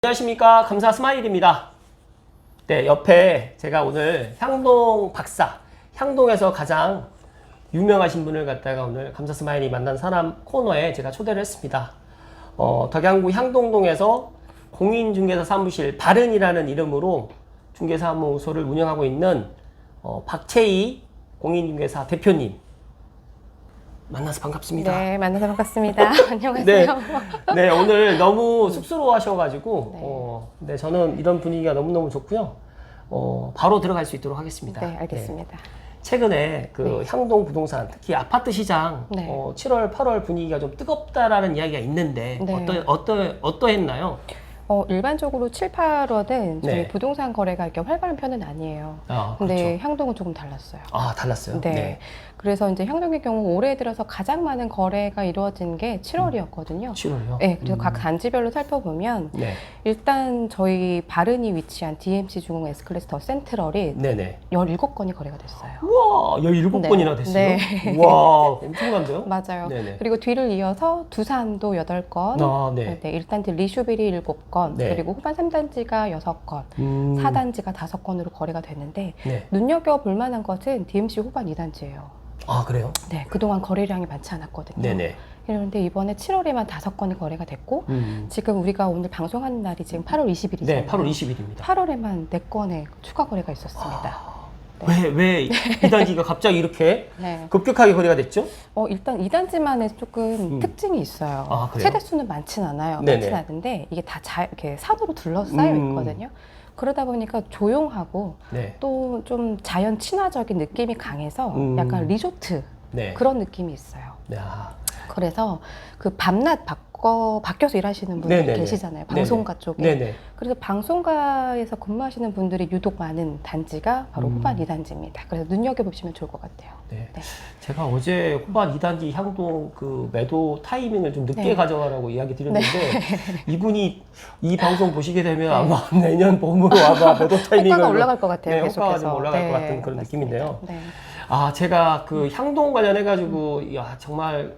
안녕하십니까. 감사 스마일입니다. 네, 옆에 제가 오늘 향동 박사, 향동에서 가장 유명하신 분을 갖다가 오늘 감사 스마일이 만난 사람 코너에 제가 초대를 했습니다. 덕양구 향동동에서 공인중개사 사무실 바른이라는 이름으로 중개사무소를 운영하고 있는 박채희 공인중개사 대표님 만나서 반갑습니다. 네, 만나서 반갑습니다. 안녕하세요. 네, 오늘 너무 쑥스러워하셔가지고 네, 저는 이런 분위기가 너무너무 좋고요. 바로 들어갈 수 있도록 하겠습니다. 네, 알겠습니다. 최근에 그 향동 부동산, 특히 아파트 시장 7월, 8월 분위기가 좀 뜨겁다라는 이야기가 있는데 어떠했나요? 일반적으로 7, 8월은 저희 네. 부동산 거래가 이렇게 활발한 편은 아니에요. 근데 그렇죠. 향동은 조금 달랐어요. 아, 달랐어요? 네. 그래서 이제 향동의 경우 올해 들어서 가장 많은 거래가 이루어진 게 7월이었거든요. 7월이요? 네, 그래서 각 단지별로 살펴보면 네. 일단 저희 바른이 위치한 DMC 중흥 S클래스 더 센트럴이 네네. 17건이 거래가 됐어요. 우와, 17건이나 됐어요? 네. 우와, 엄청난데요? 맞아요. 네네. 그리고 뒤를 이어서 두산도 8건, 아, 네. 네, 1단지 리슈빌이 7건, 네. 그리고 후반 3단지가 6건, 4단지가 5건으로 거래가 되는데 네. 눈여겨볼 만한 것은 DMC 후반 2단지예요. 아, 그래요? 네, 그동안 거래량이 많지 않았거든요. 네네. 그런데 이번에 7월에만 5건이 거래가 됐고 지금 우리가 오늘 방송하는 날이 지금 8월 20일이잖아요. 네, 8월 20일입니다. 8월에만 4건의 추가 거래가 있었습니다. 왜 이 단지가 갑자기 이렇게 네. 급격하게 거래가 됐죠? 일단 2단지만의 조금 특징이 있어요. 아, 그래요? 세대수는 많진 않아요. 네네. 많진 않은데 이게 다 이렇게 산으로 둘러싸여 있거든요. 그러다 보니까 조용하고 네. 또 좀 자연 친화적인 느낌이 강해서 약간 리조트 네. 그런 느낌이 있어요. 야. 그래서 그 밤낮 바뀌어서 일하시는 분들이 네네네. 계시잖아요. 방송가 쪽에. 네네. 그래서 방송가에서 근무하시는 분들이 유독 많은 단지가 바로 후반 2단지입니다. 그래서 눈여겨보시면 좋을 것 같아요. 네. 네. 제가 어제 후반 2단지 향동 그 매도 타이밍을 좀 늦게 네. 가져가라고 이야기 드렸는데 이분이 이 방송 보시게 되면 아마 내년 봄으로 아마 매도 타이밍을 호가가 올라갈 것 같아요. 네, 호가가 계속해서. 좀 올라갈 네, 것 같은 그런 맞습니다. 느낌인데요. 네. 아, 제가 그 향동 관련해가지고 야, 정말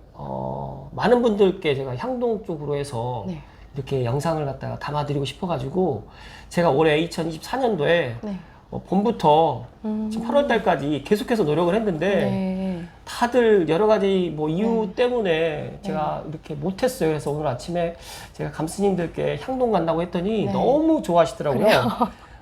많은 분들께 제가 향동 쪽으로 해서 네. 이렇게 영상을 갖다가 담아드리고 싶어가지고 제가 올해 2024년도에 네. 봄부터 지금 8월 달까지 계속해서 노력을 했는데 네. 다들 여러 가지 뭐 이유 때문에 제가 이렇게 못했어요. 그래서 오늘 아침에 제가 감스님들께 향동 간다고 했더니 네. 너무 좋아하시더라고요.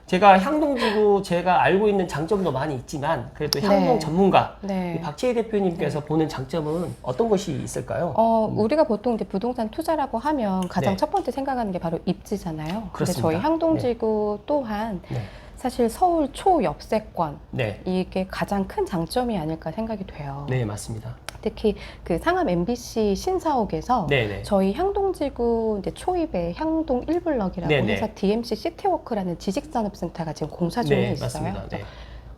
제가 향동지구 제가 알고 있는 장점도 많이 있지만 그래도 향동 네. 전문가 네. 박채희 대표님께서 보는 장점은 어떤 것이 있을까요? 우리가 보통 이제 부동산 투자라고 하면 가장 네. 첫 번째 생각하는 게 바로 입지잖아요. 근데 그렇습니다. 저희 향동지구 또한 네. 사실 서울 초엽세권 네. 이게 가장 큰 장점이 아닐까 생각이 돼요. 네, 맞습니다. 특히 그 상암 MBC 신사옥에서 네네. 저희 향동지구 이제 초입에 향동 1블럭이라고 네네. 해서 DMC 시티워크라는 지식산업센터가 지금 공사 중에 네, 있어요. 맞습니다. 네.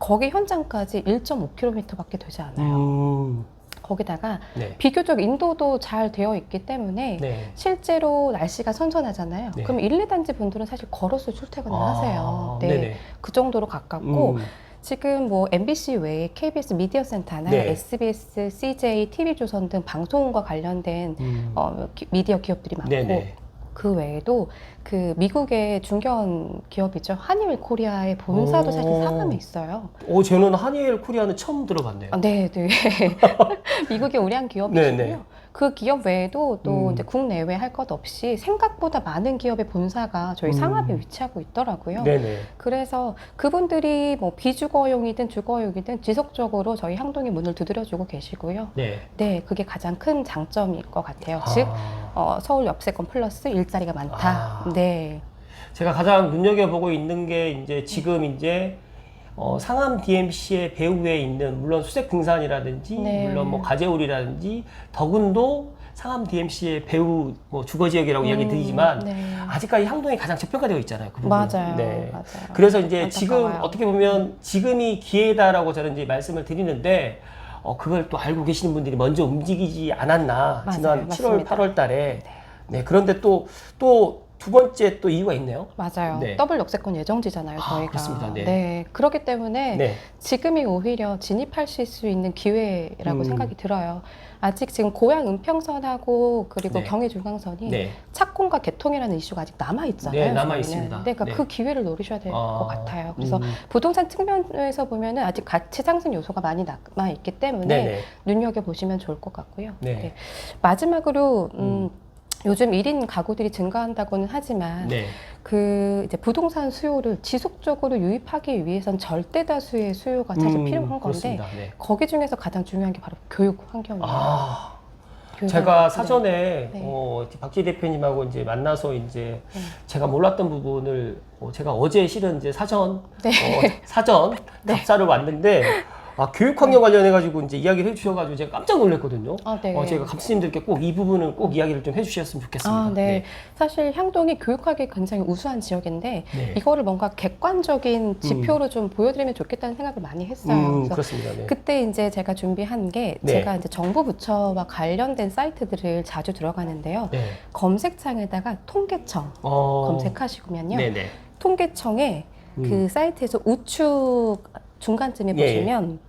거기 현장까지 1.5km밖에 되지 않아요. 거기다가 네. 비교적 인도도 잘 되어 있기 때문에 네. 실제로 날씨가 선선하잖아요. 네. 그럼 1, 2단지 분들은 사실 걸어서 출퇴근을 하세요. 네. 네네. 그 정도로 가깝고 지금 뭐 MBC 외에 KBS 미디어 센터나 네. SBS, CJ, TV조선 등 방송과 관련된 미디어 기업들이 많고 네네. 그 외에도 그 미국의 중견 기업이죠. 한일 코리아의 본사도 사실 상암에 있어요. 저는 한일 코리아는 처음 들어봤네요. 네, 네. 미국의 우량 기업이시고요. 네네. 그 기업 외에도 또 이제 국내외 할 것 없이 생각보다 많은 기업의 본사가 저희 상암에 위치하고 있더라고요. 네네. 그래서 그분들이 뭐 비주거용이든 주거용이든 지속적으로 저희 향동에 문을 두드려주고 계시고요. 네. 네, 그게 가장 큰 장점일 것 같아요. 즉, 서울 옆세권 플러스 일자리가 많다. 네. 제가 가장 눈여겨보고 있는 게 이제 지금 이제 상암 DMC의 배후에 있는 물론 수색 등산이라든지 네. 물론 뭐 가재울이라든지 덕은도 상암 DMC의 배후 뭐 주거 지역이라고 이야기 드리지만 네. 아직까지 향동이 가장 저평가되어 있잖아요. 그 부분. 맞아요. 네. 맞아요. 그래서 이제 지금 안타까워요. 어떻게 보면 지금이 기회다라고 저는 이제 말씀을 드리는데 그걸 또 알고 계시는 분들이 먼저 움직이지 않았나. 맞아요. 지난 7월, 맞습니다. 8월 달에. 네. 그런데 또 두 번째 또 이유가 있네요. 맞아요. 네. 더블 역세권 예정지잖아요, 아, 저희가. 그렇습니다. 네. 그렇기 때문에 네. 지금이 오히려 진입하실 수 있는 기회라고 생각이 들어요. 아직 지금 고양 은평선하고 그리고 네. 경의 중앙선이 네. 착공과 개통이라는 이슈가 아직 남아 있잖아요. 네, 남아 저희는. 있습니다. 그러니까 네. 그 기회를 노리셔야 될 것 같아요. 그래서 음. 부동산 측면에서 보면은 아직 가치 상승 요소가 많이 남아 있기 때문에 네네. 눈여겨 보시면 좋을 것 같고요. 네. 네. 마지막으로 요즘 1인 가구들이 증가한다고는 하지만 네. 그 이제 부동산 수요를 지속적으로 유입하기 위해선 절대 다수의 수요가 사실 필요한 건데 그렇습니다. 네. 거기 중에서 가장 중요한 게 바로 교육 환경이에요. 교육 제가 환경. 사전에 네. 박지 대표님하고 이제 만나서 이제 제가 몰랐던 부분을 제가 어제 실은 이제 사전 답사를 왔는데 교육 환경 관련해가지고 이제 이야기를 해주셔가지고 제가 깜짝 놀랐거든요. 네. 제가 감독님들께 꼭 이 부분을 꼭 이야기를 좀 해주셨으면 좋겠습니다. 네. 사실 향동이 교육하기 굉장히 우수한 지역인데 네. 이거를 뭔가 객관적인 지표로 좀 보여드리면 좋겠다는 생각을 많이 했어요. 그래서 그렇습니다. 네. 그때 이제 제가 준비한 게 네. 제가 이제 정부 부처와 관련된 사이트들을 자주 들어가는데요. 네. 검색창에다가 통계청 검색하시면요. 네네. 통계청에 그 사이트에서 우측 중간쯤에 예. 보시면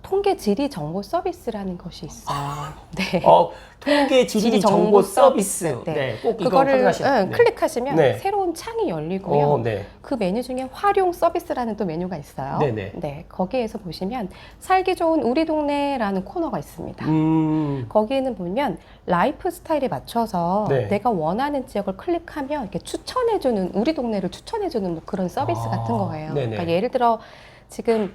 통계 지리 정보 서비스라는 것이 있어요. 네. 통계 지리 정보 서비스. 네. 꼭 이거 그거를 확인하셔야 돼요. 클릭하시면 네. 새로운 창이 열리고요. 네. 그 메뉴 중에 활용 서비스라는 또 메뉴가 있어요. 네네. 네. 거기에서 보시면 살기 좋은 우리 동네라는 코너가 있습니다. 거기에는 보면 라이프 스타일에 맞춰서 네. 내가 원하는 지역을 클릭하면 이렇게 추천해주는 우리 동네를 추천해주는 뭐 그런 서비스 같은 거예요. 네네. 그러니까 예를 들어 지금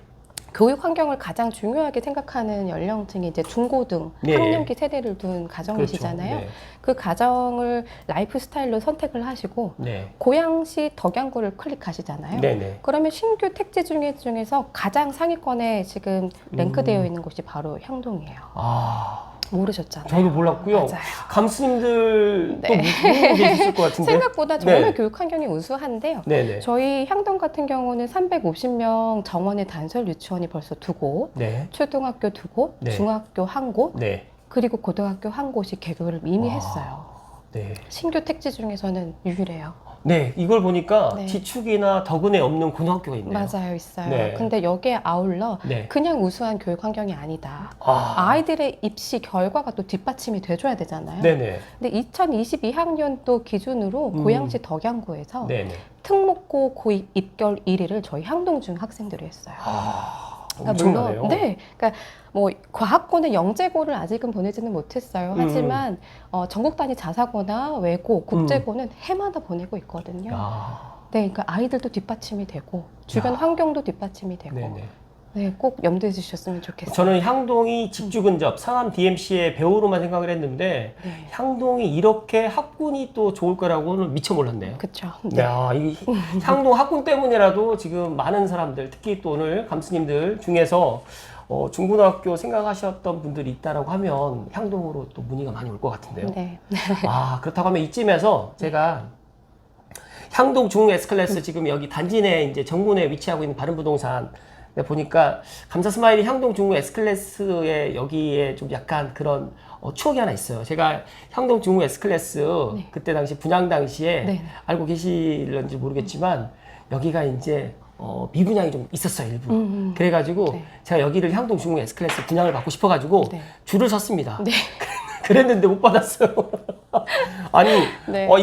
교육 환경을 가장 중요하게 생각하는 연령층이 이제 중고등, 네. 학령기 세대를 둔 가정이시잖아요. 그렇죠. 네. 그 가정을 라이프 스타일로 선택을 하시고 네. 고양시 덕양구를 클릭하시잖아요. 네네. 그러면 신규 택지 중에서 가장 상위권에 지금 랭크되어 있는 곳이 바로 향동이에요. 모르셨잖아요. 저도 몰랐고요. 맞아요. 감스님들도 네. 모르고 계셨을 것 같은데. 생각보다 정말 네. 교육 환경이 우수한데요. 네네. 저희 향동 같은 경우는 350명 정원의 단설 유치원이 벌써 2곳, 네. 초등학교 2곳, 네. 중학교 1곳, 네. 그리고 고등학교 1곳이 개교를 이미 했어요. 네. 신규 택지 중에서는 유일해요. 네. 이걸 보니까 네. 지축이나 덕은에 없는 고등학교가 있네요. 맞아요, 있어요. 네. 근데 여기에 아울러 네. 그냥 우수한 교육 환경이 아니다. 아이들의 입시 결과가 또 뒷받침이 돼줘야 되잖아요. 네네. 근데 2022학년도 기준으로 고양시 덕양구에서 네네. 특목고 고입 입결 1위를 저희 향동중 학생들이 했어요. 엄청나네요. 네, 그러니까 뭐 과학고는 영재고를 아직은 보내지는 못했어요. 하지만 전국 단위 자사고나 외고, 국제고는 해마다 보내고 있거든요. 네, 그러니까 아이들도 뒷받침이 되고 주변 환경도 뒷받침이 되고. 네네. 네, 꼭 염두에 주셨으면 좋겠어요. 저는 향동이 직주 근접 상암 DMC의 배우로만 생각을 했는데 네. 향동이 이렇게 학군이 또 좋을 거라고는 미처 몰랐네요. 그렇죠. 야, 이 향동 학군 때문이라도 지금 많은 사람들, 특히 또 오늘 감스님들 중에서 중고등학교 생각하셨던 분들이 있다라고 하면 향동으로 또 문의가 많이 올 것 같은데요. 네. 그렇다고 하면 이쯤에서 제가 향동 중 S클래스 지금 여기 단지 내 이제 정문에 위치하고 있는 바른부동산 보니까 감사 스마일이 향동 중구 S클래스에 여기에 좀 약간 그런 추억이 하나 있어요. 제가 향동 중구 S클래스 그때 당시 분양 당시에 알고 계실런지 모르겠지만 여기가 이제 미분양이 좀 있었어요, 일부. 그래가지고 제가 여기를 향동 중구 S클래스 분양을 받고 싶어가지고 줄을 섰습니다. 그랬는데 못 받았어요. 아니,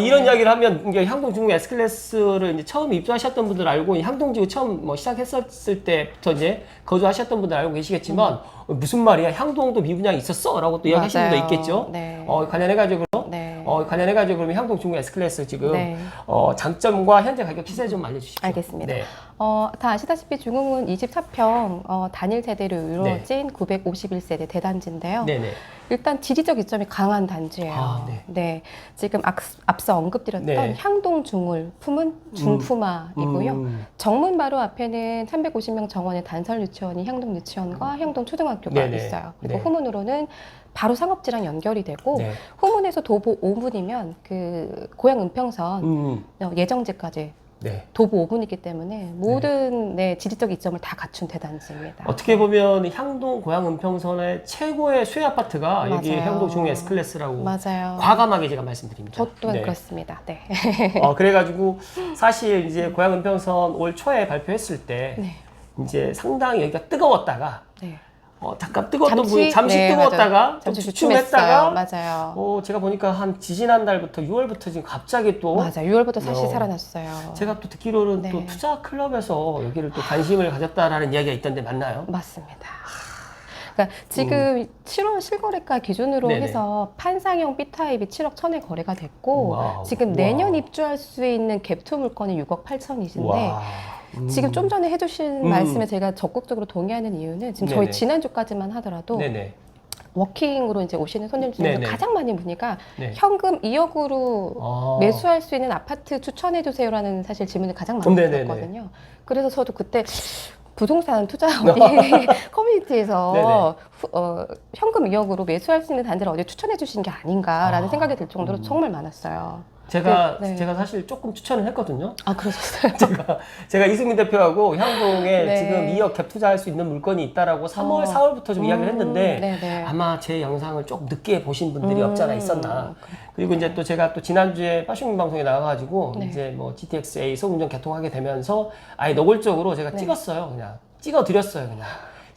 이런 이야기를 하면, 이게 향동 중구 S클래스를 이제 처음 입주하셨던 분들 알고, 향동지구 처음 시작했었을 때부터 이제 거주하셨던 분들 알고 계시겠지만, 무슨 말이야? 향동도 미분양이 있었어? 라고 또 이야기하시는 분도 있겠죠? 관련해가지고, 그러면 향동 중구 S클래스 지금, 장점과 현재 가격 시세 좀 알려주십시오. 알겠습니다. 다 아시다시피 중흥은 24평 단일 세대로 이루어진 951세대 대단지인데요. 일단 지리적 이점이 강한 단지예요. 지금 앞서 언급드렸던 향동 중을 품은 중품화이고요. 정문 바로 앞에는 350명 정원의 단설 유치원이 향동 유치원과 향동 초등학교가 있어요. 그리고 후문으로는 바로 상업지랑 연결이 되고 후문에서 도보 5분이면 그 고양 은평선 예정지까지 네. 도보 5분이기 때문에 모든 지리적 이점을 다 갖춘 대단지입니다. 어떻게 보면 향동 고양 은평선의 최고의 수혜 아파트가 맞아요. 여기 향동 중흥 S클래스라고 맞아요. 과감하게 제가 말씀드립니다. 저 또한 네. 그렇습니다. 네. 그래가지고 사실 이제 고양 은평선 올 초에 발표했을 때 네. 이제 상당히 여기가 뜨거웠다가 네. 잠깐 뜨거웠던 부분이 잠시 뜨거웠다가 맞아요. 또 잠시 주춤했다가 맞아요. 제가 보니까 한 지지난달부터 6월부터 지금 갑자기 또 맞아요. 6월부터 다시 살아났어요. 제가 또 듣기로는 네. 또 투자 클럽에서 여기를 또 관심을 가졌다라는 이야기가 있던데 맞나요? 맞습니다. 그러니까 지금 7월 실거래가 기준으로 네네. 해서 판상형 B타입이 7억 1천에 거래가 됐고 와우. 지금 내년 입주할 수 있는 갭투 물건이 6억 8천이신데 지금 좀 전에 해주신 말씀에 제가 적극적으로 동의하는 이유는 지금 저희 네네. 지난주까지만 하더라도 네네. 워킹으로 이제 오시는 손님 중에서 네네. 가장 많이 문의가 네. 현금 2억으로 매수할 수 있는 아파트 추천해 주세요라는 사실 질문을 가장 많이 네네네. 받았거든요. 그래서 저도 그때 부동산 투자 어디 커뮤니티에서 현금 2억으로 매수할 수 있는 단지를 어디 추천해 주신 게 아닌가라는 생각이 들 정도로 정말 많았어요. 제가 네. 제가 사실 조금 추천을 했거든요. 아, 그러셨어요? 제가 이승민 대표하고 향동에 네. 지금 2억 갭 투자할 수 있는 물건이 있다라고 3월, 4월부터 좀 이야기를 했는데 네네. 아마 제 영상을 조금 늦게 보신 분들이 없지 않아 있었나. 그리고 이제 또 제가 또 지난주에 패션 방송에 나가가지고 네. 이제 뭐 GTX-A 소운전 개통하게 되면서 아예 노골적으로 제가 네. 찍었어요. 그냥 찍어드렸어요. 그냥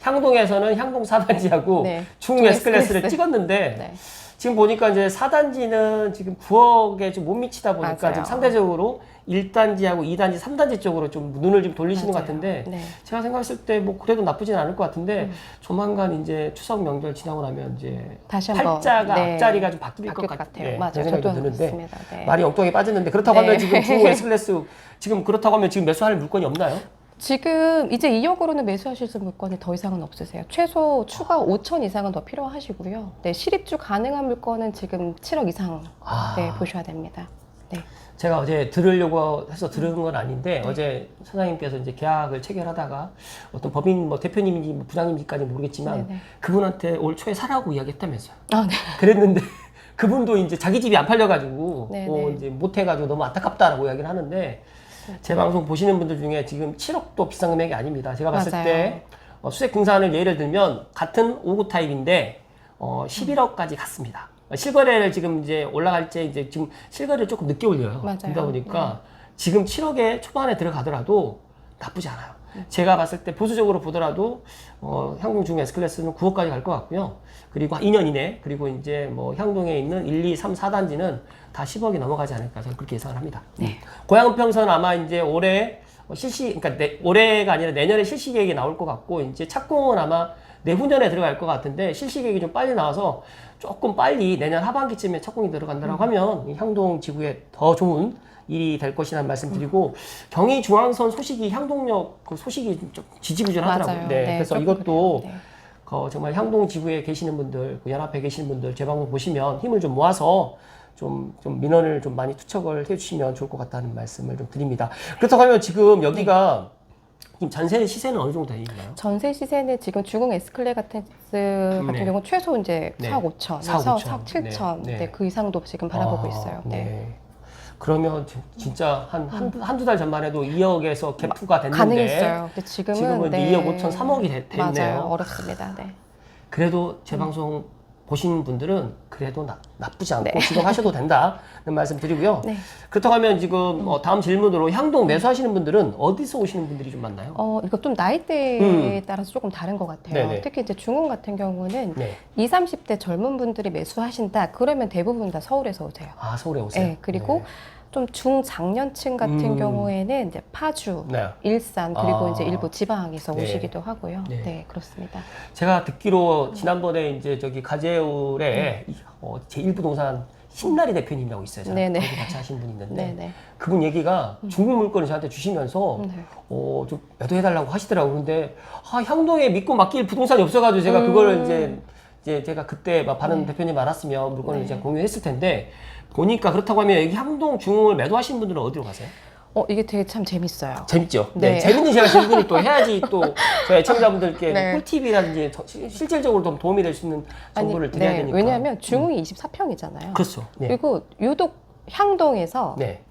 향동에서는 향동 4단지하고 네. 중흥 S클래스를 S클래스. 찍었는데 네. 지금 보니까 이제 4단지는 지금 9억에 좀 못 미치다 보니까 맞아요. 좀 상대적으로 1단지하고 2단지, 3단지 쪽으로 좀 눈을 좀 돌리시는 것 맞아요. 같은데 네. 제가 생각했을 때 뭐 그래도 나쁘진 않을 것 같은데 조만간 이제 추석 명절 지나고 나면 이제 다시 한번 팔자가 네. 앞자리가 좀 바뀔 것 같아요. 같아요. 맞아요. 그런 생각이 저도 드는데 그렇습니다. 네. 말이 엉뚱하게 빠졌는데 그렇다고 네. 하면 지금 중흥 S클래스 지금 그렇다고 하면 지금 매수할 물건이 없나요? 지금 이제 2억으로는 매수하실 수 있는 물건이 더 이상은 없으세요. 최소 추가 5천 이상은 더 필요하시고요. 네, 실입주 가능한 물건은 지금 7억 이상 네, 보셔야 됩니다. 네. 제가 어제 들으려고 해서 들은 건 아닌데 어제 사장님께서 이제 계약을 체결하다가 어떤 법인 뭐 대표님인지 뭐 부장님인지까지 모르겠지만 네네. 그분한테 올 초에 사라고 이야기했다면서요. 아, 네. 그랬는데 그분도 이제 자기 집이 안 팔려가지고 네네. 이제 못 해가지고 너무 안타깝다라고 이야기를 하는데 제 방송 보시는 분들 중에 지금 7억도 비싼 금액이 아닙니다. 제가 봤을 맞아요. 때 수액 등산을 예를 들면 같은 5구 타입인데 11억까지 갔습니다. 실거래를 지금 이제 올라갈 때 이제 지금 실거래를 조금 늦게 올려요. 맞아요. 그러다 보니까 지금 7억에 초반에 들어가더라도 나쁘지 않아요. 제가 봤을 때 보수적으로 보더라도 향동 중흥 S클래스는 9억까지 갈 것 같고요. 그리고 2년 이내 그리고 이제 뭐 향동에 있는 1, 2, 3, 4단지는 다 10억이 넘어가지 않을까 저는 그렇게 예상을 합니다. 네. 고양은평선 아마 이제 올해 그러니까 올해가 아니라 내년에 실시 계획이 나올 것 같고 이제 착공은 아마 내후년에 들어갈 것 같은데 실시 계획이 좀 빨리 나와서 조금 빨리 내년 하반기쯤에 착공이 들어간다라고 하면 이 향동 지구에 더 좋은 일이 될 것이라는 말씀드리고 경의 중앙선 소식이 향동역 그 소식이 좀 지지부진하더라고요. 맞아요. 네, 네, 그래서 조금 이것도 그래요. 네. 정말 향동 지구에 계시는 분들, 그 연합에 계시는 분들 제 방송 보시면 힘을 좀 모아서 좀 민원을 좀 많이 투척을 해주시면 좋을 것 같다는 말씀을 좀 드립니다. 그렇다고 하면 지금 여기가 지금 전세 시세는 어느 정도 되나요? 전세 시세는 지금 중흥 S클래 같은 네. 경우 최소 이제 네. 4억 5천에서 4억 4억 7천 네. 네, 그 이상도 지금 바라보고 있어요. 네. 그러면 진짜 한두 달 전만 해도 2억에서 갭투가 됐는데 가능했어요. 근데 지금은 이제 2억 5천, 3억이 됐네요. 맞아요. 어렵습니다. 네. 그래도 제 방송 보시는 분들은 그래도 나쁘지 않고 네. 지금 하셔도 된다는 말씀 드리고요. 네. 그렇다고 하면 지금 다음 질문으로 향동 매수하시는 분들은 어디서 오시는 분들이 좀 많나요? 이거 좀 나이대에 따라서 조금 다른 것 같아요. 네네. 특히 이제 중흥 같은 경우는 네. 20, 30대 젊은 분들이 매수하신다. 그러면 대부분 다 서울에서 오세요. 아, 서울에 오세요? 네. 그리고 좀 중장년층 같은 경우에는 이제 파주, 네. 일산 그리고 아. 이제 일부 지방에서 네. 오시기도 하고요. 네. 네, 그렇습니다. 제가 듣기로 지난번에 이제 저기 가재울에 제1부동산 신나리 대표님이라고 있어요. 저랑 네네. 거기 같이 하신 분이 있는데 네네. 그분 얘기가 중국 물건을 저한테 주시면서 네. 좀 매도해달라고 하시더라고요. 근데 향동에 믿고 맡길 부동산이 없어가지고 제가 그걸 이제 제가 그때 막 다른 대표님 알았으면 물건을 네. 이제 공유했을 텐데 보니까 그렇다고 하면 여기 향동 중흥을 매도하신 분들은 어디로 가세요? 이게 되게 참 재밌어요. 재밌죠? 네. 네. 재밌는 제가 질문을 또 해야지 또 저희 애청자분들께 네. 꿀팁이라든지 실질적으로 좀 도움이 될 수 있는 정보를 드려야 네. 되니까. 왜냐하면 중흥이 24평이잖아요. 그렇죠. 네. 그리고 유독 향동에서 네.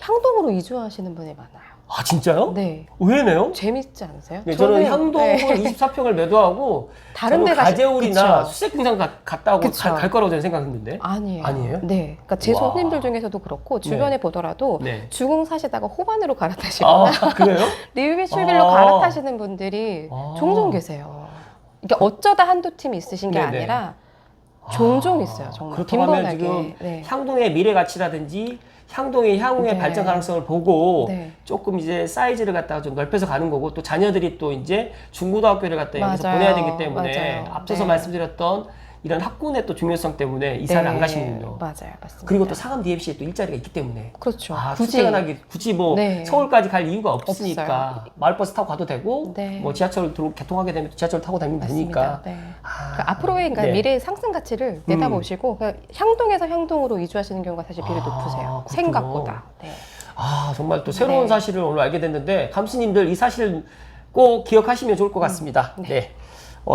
향동으로 이주하시는 분이 많아요. 아, 진짜요? 네. 의외네요? 재밌지 않으세요? 네, 저는 향동을 24평을 매도하고 다른 데 가재울이나 수색등산 갔다 오고 그쵸. 갈 거라고 저는 생각했는데. 아니에요. 아니에요? 네. 그러니까 제 와. 손님들 중에서도 그렇고 주변에 네. 보더라도 네. 주공 사시다가 호반으로 갈아타시거나 아, 그래요? 리유비출빌로 갈아타시는 분들이 종종 계세요. 이게 어쩌다 한두 팀 있으신 게 네네. 아니라 종종 있어요. 정말 그렇다고 하면 빈번하게. 지금 네. 향동의 미래 가치라든지 향동의 향후의 네. 발전 가능성을 보고 네. 조금 이제 사이즈를 갖다가 좀 넓혀서 가는 거고, 또 자녀들이 또 이제 중고등학교를 갖다 여기서 맞아요. 보내야 되기 때문에 맞아요. 앞서서 네. 말씀드렸던 이런 학군의 또 중요성 때문에 이사를 안 가시는군요. 맞아요. 맞습니다. 그리고 또 상암 DMC에 또 일자리가 있기 때문에. 그렇죠. 굳이 뭐 네. 서울까지 갈 이유가 없으니까 없어요. 마을버스 타고 가도 되고, 네. 뭐 지하철 개통하게 되면 지하철 타고 다니면 맞습니다. 되니까. 네. 그러니까 앞으로의 그러니까 네. 미래의 상승 가치를 내다보시고 그러니까 향동에서 향동으로 이주하시는 경우가 사실 비율이 높으세요. 그렇군요. 생각보다. 네. 정말 또 새로운 네. 사실을 오늘 알게 됐는데, 감스님들 이 사실 꼭 기억하시면 좋을 것 같습니다. 네.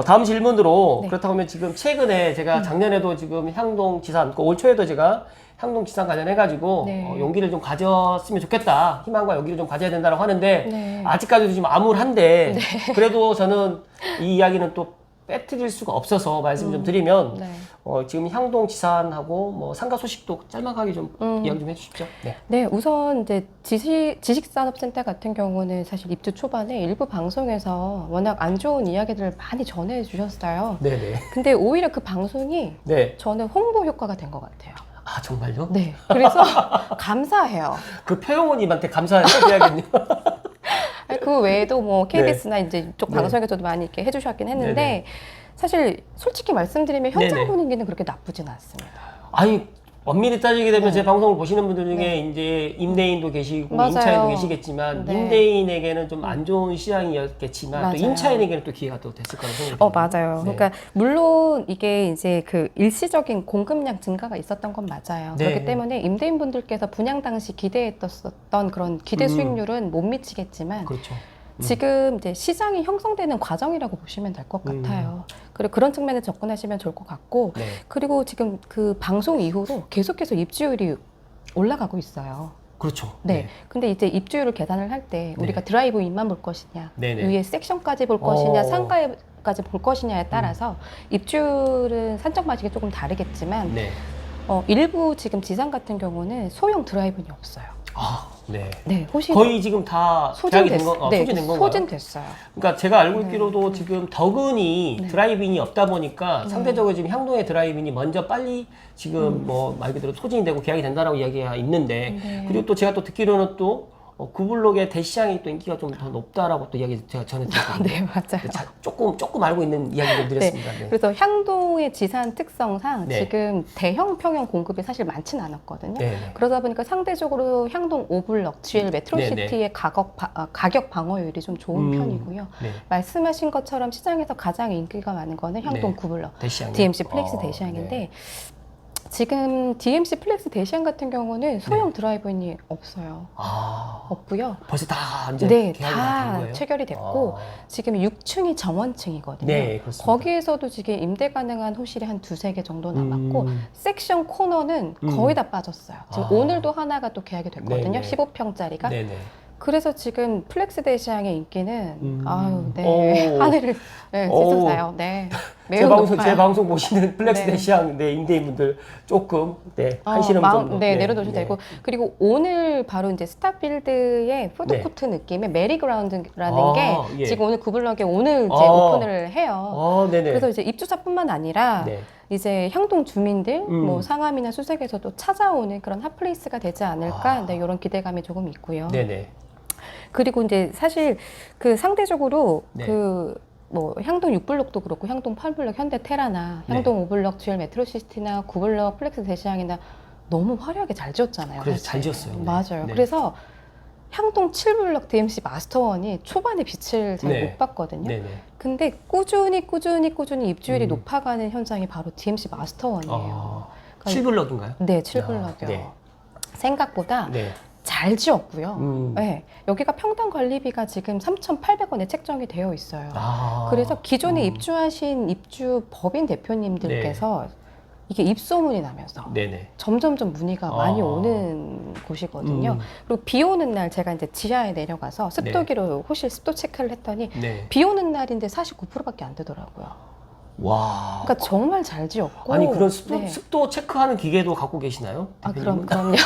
다음 질문으로, 네. 그렇다고 하면 지금 최근에 제가 작년에도 지금 향동 지산, 올 초에도 제가 향동 지산 관련해가지고 네. 용기를 좀 가졌으면 좋겠다, 희망과 용기를 좀 가져야 된다고 하는데, 네. 아직까지도 좀 암울한데, 그래도 저는 이 이야기는 또 빼뜨릴 수가 없어서 말씀 좀 드리면, 네. 지금 향동 지산하고 뭐 상가 소식도 짤막하게 좀 이야기 좀 해주십시오. 네. 네, 우선 이제 지식산업센터 같은 경우는 사실 입주 초반에 일부 방송에서 워낙 안 좋은 이야기들을 많이 전해주셨어요. 네네. 근데 오히려 그 방송이 네. 저는 홍보 효과가 된 것 같아요. 아, 정말요? 네, 그래서 감사해요. 그 표영호님한테 감사해서 해야겠네요. 아니, 그 외에도 뭐 KBS나 이제 이쪽 네. 방송에서도 많이 이렇게 해주셨긴 했는데 네네. 사실 솔직히 말씀드리면 현장 네네. 분위기는 그렇게 나쁘진 않습니다. 아니, 엄밀히 따지게 되면 네. 제 방송을 보시는 분들 중에 네. 이제 임대인도 계시고 맞아요. 임차인도 계시겠지만, 네. 임대인에게는 좀 안 좋은 시장이었겠지만 또 맞아요. 임차인에게는 또 기회가 또 됐을 거라고 생각이 듭니다. 맞아요. 네. 그러니까 물론 이게 이제 그 일시적인 공급량 증가가 있었던 건 맞아요. 네. 그렇기 때문에 임대인분들께서 분양 당시 기대했었던 그런 기대 수익률은 못 미치겠지만 그렇죠. 지금 이제 시장이 형성되는 과정이라고 보시면 될 것 같아요. 그리고 그런 측면에 접근하시면 좋을 것 같고, 네. 그리고 지금 그 방송 이후로 계속해서 입주율이 올라가고 있어요. 그렇죠. 네. 근데 이제 입주율을 계산을 할 때 네. 우리가 드라이브인만 볼 것이냐, 네네. 위에 섹션까지 볼 것이냐, 어. 상가까지 볼 것이냐에 따라서 입주율은 산정 방식이 조금 다르겠지만 네. 일부 지금 지상 같은 경우는 소형 드라이브인이 없어요. 네. 네, 호시 거의 지금 다 계약이 된 거, 네, 소진된 건가요? 소진됐어요. 그러니까 제가 알고 있기로도 지금 덕은이 네. 드라이브인이 없다 보니까 네. 상대적으로 지금 향동의 드라이브인이 먼저 빨리 지금 뭐 말 그대로 소진이 되고 계약이 된다라고 이야기가 있는데, 네. 그리고 또 제가 또 듣기로는 또 구블록의 대시장이 또 인기가 좀 더 높다라고 또 이야기 제가 전해 들었거든요. 네, 맞아요. 조금 알고 있는 이야기를 드렸습니다. 네. 그래서 향동의 지산 특성상 네. 지금 대형 평형 공급이 사실 많지는 않았거든요. 네. 그러다 보니까 상대적으로 향동 5블럭, GL 메트로시티의 가격 방어율이 좀 좋은 편이고요. 네. 말씀하신 것처럼 시장에서 가장 인기가 많은 거는 향동 네. 9블럭, 대시장. DMC 플렉스 대시장인데 네. 지금 DMC 플렉스 대시장 같은 경우는 소형 드라이브인이 없어요. 없고요. 벌써 다 이제 네, 계약이 된 다 거예요? 체결이 됐고 지금 6층이 정원층이거든요. 네, 그렇습니다. 거기에서도 지금 임대 가능한 호실이 한 두세 개 정도 남았고 섹션 코너는 거의 다 빠졌어요. 지금 오늘도 하나가 또 계약이 됐거든요. 네네. 15평짜리가. 네네. 그래서 지금 플렉스 대시장의 인기는 오. 하늘을 찢어서요. 네, 매우 높아요. 제 방송 보시는 플렉스 네. 대시장 임대인분들 조금 한시름 좀 내려놓으셔도 되고, 그리고 오늘 바로 이제 스타필드의 푸드코트 느낌의 메리그라운드라는 게 지금 오늘 구블럭에 오늘 이제 오픈을 해요. 네네. 그래서 이제 입주자뿐만 아니라 네. 이제 향동 주민들, 뭐 상암이나 수색에서도 찾아오는 그런 핫플레이스가 되지 않을까, 네, 이런 기대감이 조금 있고요. 네네. 그리고 이제 사실 그 상대적으로 네. 그 뭐 향동 6블럭도 그렇고 향동 8블럭 현대 테라나 향동 5블럭 GL 메트로시티나 9블럭 플렉스 대시장이나 너무 화려하게 잘 지었잖아요. 그래서 사실. 잘 지었어요. 네. 맞아요. 네. 그래서 향동 7블럭 DMC 마스터원이 초반에 빛을 잘 네. 못 봤거든요. 네네. 근데 꾸준히 입주율이 높아가는 현상이 바로 DMC 마스터원이에요. 7블럭인가요? 네, 7블럭이요. 네. 생각보다 네. 잘 지었고요. 네, 여기가 평당 관리비가 지금 3,800원에 책정이 되어 있어요. 그래서 기존에 입주하신 입주 법인 대표님들께서 이게 입소문이 나면서 네네. 점점점 문의가 많이 오는 곳이거든요. 그리고 비 오는 날 제가 이제 지하에 내려가서 습도기로 호실 습도 체크를 했더니 비 오는 날인데 49%밖에 안 되더라고요. 와. 그러니까 정말 잘 지었고. 아니 그런 습도 체크하는 기계도 갖고 계시나요? 대표님은? 그럼요.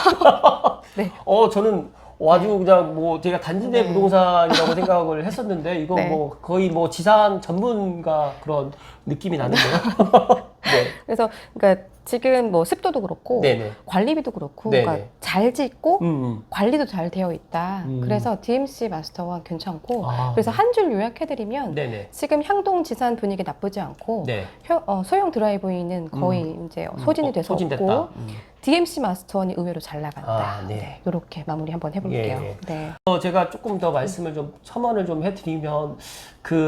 네. 저는 아주 그냥 뭐 제가 단지내 부동산이라고 생각을 했었는데 이거 뭐 거의 뭐 지산 전문가 그런 느낌이 나는데요. 네. 그래서 그러니까 지금 뭐 습도도 그렇고 관리비도 그렇고 그러니까 잘 짓고 관리도 잘 되어 있다. 그래서 DMC 마스터와 괜찮고 그래서 한 줄 요약해드리면 지금 향동 지산 분위기 나쁘지 않고 소형 드라이브인은 거의 이제 소진이 돼서 없고 DMC 마스터는 의외로 잘 나간다. 이렇게 마무리 한번 해볼게요. 네. 제가 조금 더 말씀을 좀 첨언을 좀 해드리면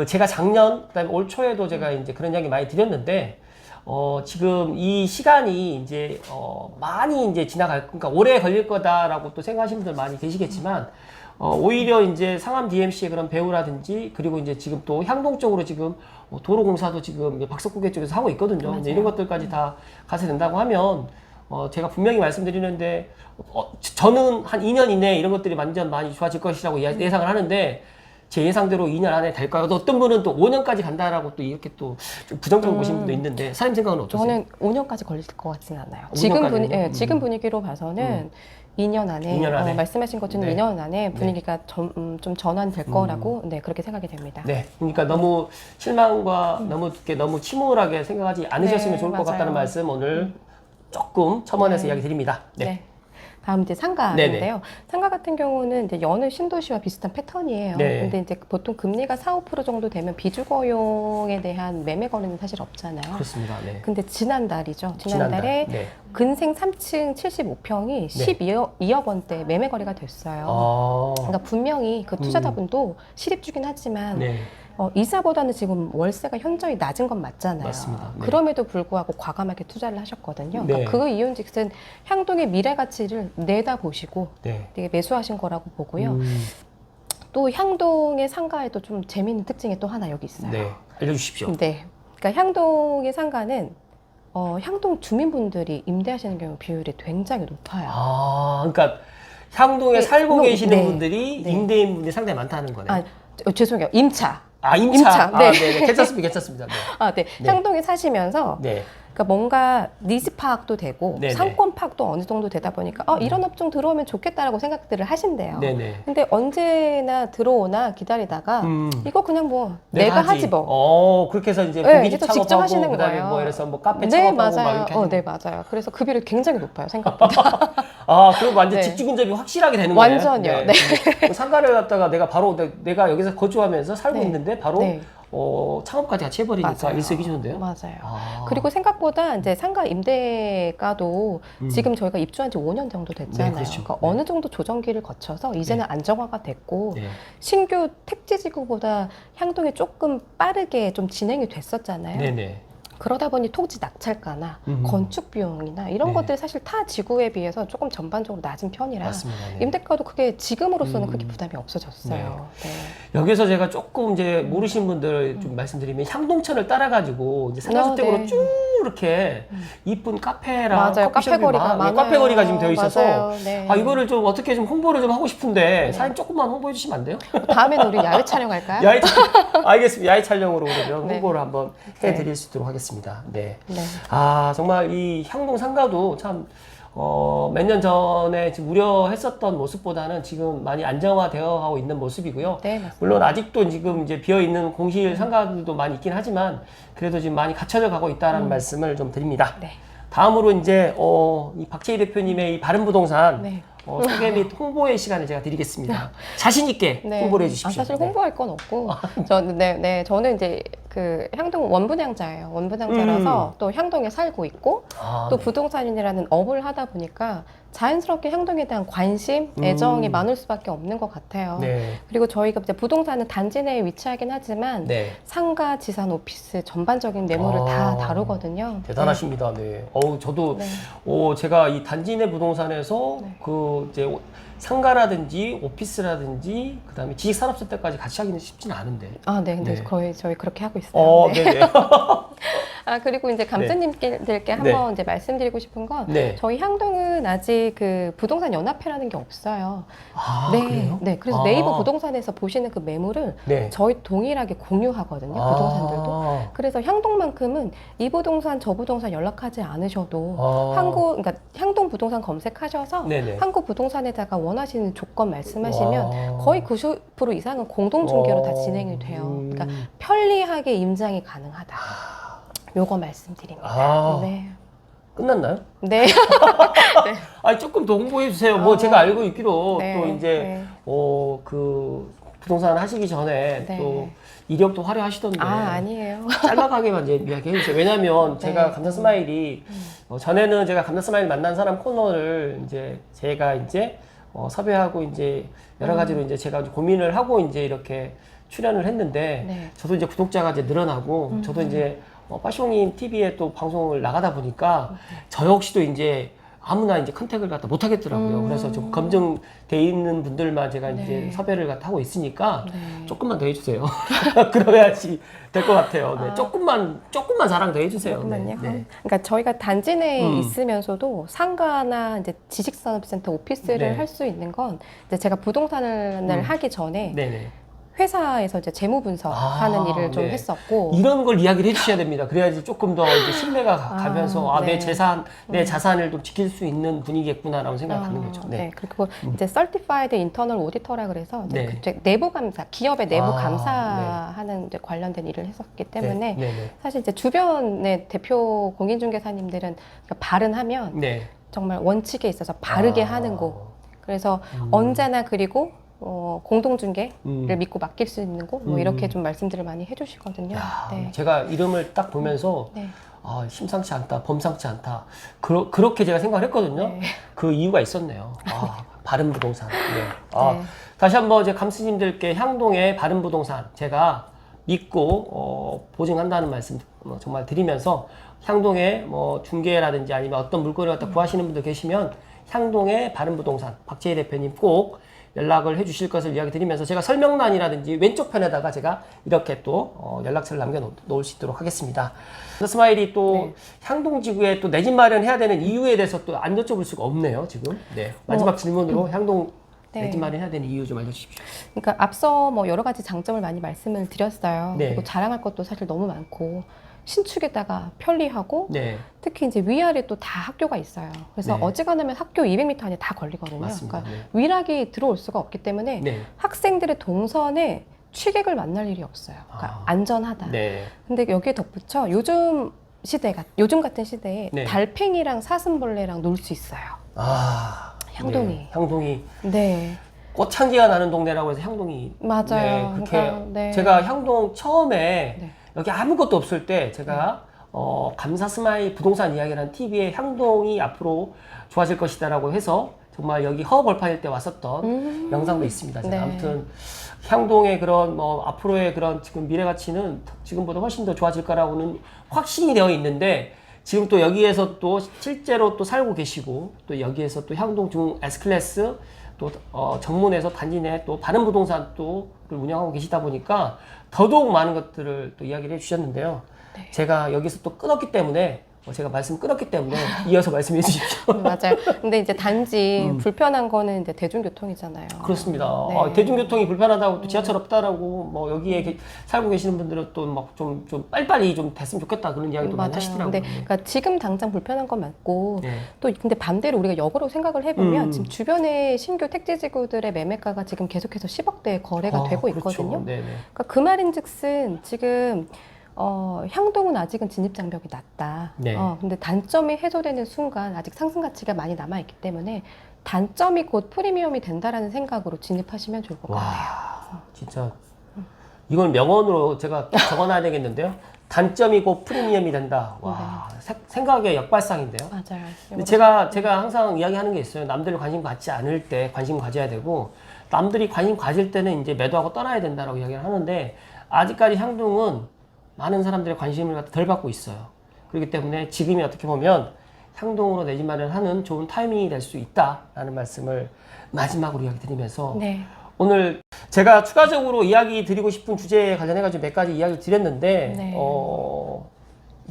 제가 작년 그다음에 올 초에도 제가 이제 그런 이야기 많이 드렸는데. 지금 이 시간이 이제, 많이 이제 그러니까 오래 걸릴 거다라고 또 생각하시는 분들 많이 계시겠지만, 오히려 이제 상암 DMC의 그런 배우라든지, 그리고 이제 지금 또 향동 쪽으로 지금 도로공사도 지금 박석구계 쪽에서 하고 있거든요. 이제 이런 것들까지 다 가서 된다고 하면, 제가 분명히 말씀드리는데, 저는 한 2년 이내에 이런 것들이 완전 많이 좋아질 것이라고 예상을 하는데, 제 예상대로 2년 안에 될까요? 또 어떤 분은 또 5년까지 간다라고 또 이렇게 또 좀 부정적으로 보시는 분도 있는데 사장님 생각은 어떠세요? 저는 5년까지 걸릴 것 같지는 않아요. 지금 분위기로 봐서는 2년 안에, 2년 안에. 말씀하신 것처럼 2년 안에 분위기가 좀 전환될 거라고 그렇게 생각이 됩니다. 네, 그러니까 너무 실망과 너무 침울하게 생각하지 않으셨으면 좋을 것 같다는 말씀 오늘 조금 첨언해서 이야기 드립니다. 네. 다음 이제 상가인데요. 상가 같은 경우는 이제 여느 신도시와 비슷한 패턴이에요. 근데 이제 보통 금리가 4~5% 정도 되면 비주거용에 대한 매매 거래는 사실 없잖아요. 그렇습니다. 근데 지난달이죠. 지난달에 근생 3층 75평이 12억 원대 매매 거래가 됐어요. 그러니까 분명히 그 투자자분도 실입주긴 하지만 이사보다는 지금 월세가 현저히 낮은 건 맞잖아요. 맞습니다. 그럼에도 불구하고 과감하게 투자를 하셨거든요. 그러니까 그 이유인즉슨 향동의 미래 가치를 내다보시고 되게 매수하신 거라고 보고요. 또 향동의 상가에도 좀 재미있는 특징이 또 하나 여기 있어요. 알려주십시오. 그러니까 향동의 상가는 향동 주민분들이 임대하시는 경우 비율이 굉장히 높아요. 그러니까 향동에 살고 계시는 분들이 임대인분이 상당히 많다는 거네요. 죄송해요. 임차. 임차. 괜찮습니다. 향동에 사시면서 그러니까 뭔가 니즈 파악도 되고 상권 파악도 어느 정도 되다 보니까 이런 업종 들어오면 좋겠다라고 생각들을 하신대요. 근데 언제나 들어오나 기다리다가 이거 그냥 뭐 내가 하지 뭐. 그렇게 해서 이제 고깃집 직접 창업하고 하시는 그다음에 거예요. 뭐 이래서 뭐 카페 창업하고 막 이렇게 맞아요. 그래서 그 비율이 굉장히 높아요. 생각보다. 그럼 완전 집주 근접이 확실하게 되는 거예요. 완전요. 상가를 갖다가 내가 바로 내가 여기서 거주하면서 살고 있는데 바로 창업까지 같이 해버리니까 일석이조인데요. 맞아요. 그리고 생각보다 이제 상가 임대가도 지금 저희가 입주한 지 5년 정도 됐잖아요. 그러니까 어느 정도 조정기를 거쳐서 이제는 안정화가 됐고 신규 택지지구보다 향동이 조금 빠르게 좀 진행이 됐었잖아요. 그러다 보니 토지 낙찰가나 건축 비용이나 이런 것들이 사실 타 지구에 비해서 조금 전반적으로 낮은 편이라 임대가도 크게 지금으로서는 크게 부담이 없어졌어요. 여기서 제가 조금 이제 모르시는 분들 좀 말씀드리면 향동천을 따라가지고 이제 상가주택으로 쭉 이렇게 이쁜 카페랑 카페거리가 지금 되어 있어서 이거를 좀 어떻게 좀 홍보를 좀 하고 싶은데 사장님 조금만 홍보해 주시면 안 돼요? 다음에는 우리 야외 촬영할까요? 알겠습니다. 야외 촬영으로 그러면 홍보를 한번 해드릴 수 있도록 하겠습니다. 정말 이 향동 상가도 참 몇 년 전에 지금 우려했었던 모습보다는 지금 많이 안정화되어 가고 있는 모습이고요. 물론 아직도 지금 이제 비어 있는 공실 상가들도 많이 있긴 하지만 그래도 지금 많이 갖춰져 가고 있다는 말씀을 좀 드립니다. 다음으로 이제 이 박채희 대표님의 이 바른부동산 소개 및 홍보의 시간을 제가 드리겠습니다. 자신 있게 홍보를 해주십시오. 사실 홍보할 건 없고 저는 이제 그 향동 원분양자예요. 원분양자라서 또 향동에 살고 있고 또 부동산인이라는 업을 하다 보니까 자연스럽게 향동에 대한 관심, 애정이 많을 수밖에 없는 것 같아요. 그리고 저희가 이제 부동산은 단지 내에 위치하긴 하지만 상가, 지산, 오피스 전반적인 매물을 다 다루거든요. 대단하십니다. 저도 제가 이 단지 내 부동산에서 그 이제 상가라든지 오피스라든지 그다음에 지식산업센터까지 같이 하기는 쉽지는 않은데. 근데 거의 저희 그렇게 하고 있어요. 그리고 이제 감독님들께 한번 이제 말씀드리고 싶은 건 저희 향동은 아직 그 부동산 연합회라는 게 없어요. 그래요? 네. 그래서 네이버 부동산에서 보시는 그 매물을 저희 동일하게 공유하거든요. 부동산들도. 그래서 향동만큼은 이 부동산 저 부동산 연락하지 않으셔도 그러니까 향동 부동산 검색하셔서 한국 부동산에다가 원하시는 조건 말씀하시면 거의 90% 이상은 공동 중개로 다 진행이 돼요. 그러니까 편리하게 임장이 가능하다. 요거 말씀드립니다. 네. 끝났나요? 네. 아니 조금 더 홍보해 주세요. 뭐 제가 알고 있기로 또 이제 그 부동산 하시기 전에 또 이력도 화려하시던데. 아니에요. 짤막하게만 이제 이야기해 주세요. 왜냐면 제가 감사 스마일이 전에는 제가 감사 스마일 만난 사람 코너를 이제 제가 이제 섭외하고 이제 여러 가지로 이제 제가 고민을 하고 이제 이렇게 출연을 했는데 저도 이제 구독자가 이제 늘어나고 저도 이제 빠숑인 TV에 또 방송을 나가다 보니까 저 역시도 이제 아무나 이제 컨택을 갖다 못 하겠더라고요. 그래서 좀 검증돼 있는 분들만 제가 이제 섭외를 갖다 하고 있으니까 조금만 더 해주세요. 그래야지 될 것 같아요. 네. 조금만 자랑 더 해주세요. 잠깐만요. 그러니까 저희가 단지 내에 있으면서도 상가나 이제 지식산업센터 오피스를 할 수 있는 건 이제 제가 부동산을 하기 전에 회사에서 이제 재무 분석하는 일을 좀 했었고 이런 걸 이야기를 해주셔야 됩니다. 그래야지 조금 더 이제 신뢰가 가면서 내 재산, 내 자산을 좀 지킬 수 있는 분위기겠구나라는 생각을 갖는 거죠. 그리고 이제 Certified Internal Auditor라 그래서 이제 내부 감사, 기업의 내부 감사하는 이제 관련된 일을 했었기 때문에 사실 이제 주변의 대표 공인중개사님들은 발은하면 정말 원칙에 있어서 바르게 하는 곳. 그래서 언제나 그리고 공동중개를 믿고 맡길 수 있는 곳, 뭐 이렇게 좀 말씀들을 많이 해주시거든요. 제가 이름을 딱 보면서 심상치 않다, 범상치 않다. 그렇게 제가 생각을 했거든요. 그 이유가 있었네요. 바른 부동산. 다시 한번 제 감스님들께 향동의 바른 부동산 제가 믿고 보증한다는 말씀 정말 드리면서 향동의 뭐 중개라든지 아니면 어떤 물건을 갖다 구하시는 분들 계시면 향동의 바른 부동산 박재희 대표님 꼭 연락을 해 주실 것을 이야기 드리면서 제가 설명란이라든지 왼쪽 편에다가 제가 이렇게 또 연락처를 남겨 놓을 수 있도록 하겠습니다. 스마일이 또 향동지구에 또 내 집 마련해야 되는 이유에 대해서 또 안 여쭤볼 수가 없네요, 지금. 마지막 질문으로 향동 내 집 마련해야 되는 이유 좀 알려주십시오. 그러니까 앞서 뭐 여러 가지 장점을 많이 말씀을 드렸어요. 그리고 자랑할 것도 사실 너무 많고 신축에다가 편리하고 특히 이제 위아래 또 다 학교가 있어요. 그래서 어지간하면 학교 200m 안에 다 걸리거든요. 맞습니다. 그러니까 위락이 들어올 수가 없기 때문에 학생들의 동선에 취객을 만날 일이 없어요. 그러니까 안전하다. 근데 여기에 덧붙여 요즘 같은 시대에 달팽이랑 사슴벌레랑 놀 수 있어요. 향동이. 향동이. 꽃향기가 나는 동네라고 해서 향동이. 맞아요. 그렇게 제가 향동 처음에 여기 아무것도 없을 때 제가 감사 스마일 부동산 이야기라는 TV에 향동이 앞으로 좋아질 것이다라고 해서 정말 여기 허벌판일 때 왔었던 영상도 있습니다. 제가 아무튼 향동의 그런 뭐 앞으로의 그런 지금 미래 가치는 지금보다 훨씬 더 좋아질 거라고는 확신이 되어 있는데 지금 또 여기에서 또 실제로 또 살고 계시고 또 여기에서 또 향동 중 S클래스 또 정문에서 단지 내 또 다른 부동산 또를 운영하고 계시다 보니까 더더욱 많은 것들을 또 이야기를 해주셨는데요. 제가 여기서 또 끊었기 때문에 제가 말씀 끊었기 때문에 이어서 말씀해 주십시오. 맞아요. 근데 이제 단지 불편한 거는 이제 대중교통이잖아요. 그렇습니다. 대중교통이 불편하다고 또 지하철 없다라고 뭐 여기에 살고 계시는 분들은 또 막 좀 빨리빨리 좀 됐으면 좋겠다 그런 이야기도 많이 하시더라고요. 근데 그러니까 지금 당장 불편한 건 맞고 또 근데 반대로 우리가 역으로 생각을 해보면 지금 주변에 신규 택지지구들의 매매가가 지금 계속해서 10억대 거래가 되고 있거든요. 그러니까 그 말인즉슨 지금 향동은 아직은 진입장벽이 낮다. 근데 단점이 해소되는 순간 아직 상승 가치가 많이 남아있기 때문에 단점이 곧 프리미엄이 된다라는 생각으로 진입하시면 좋을 것 같아요. 진짜 이건 명언으로 제가 적어놔야 되겠는데요. 단점이 곧 프리미엄이 된다. 생각의 역발상인데요. 맞아요. 근데 제가 항상 이야기하는 게 있어요. 남들 관심 갖지 않을 때 관심 가져야 되고 남들이 관심 가질 때는 이제 매도하고 떠나야 된다라고 이야기를 하는데 아직까지 향동은 많은 사람들의 관심을 덜 받고 있어요. 그렇기 때문에 지금이 어떻게 보면 향동으로 내 집 마련하는 좋은 타이밍이 될 수 있다라는 말씀을 마지막으로 이야기 드리면서 오늘 제가 추가적으로 이야기 드리고 싶은 주제에 관련해가지고 몇 가지 이야기를 드렸는데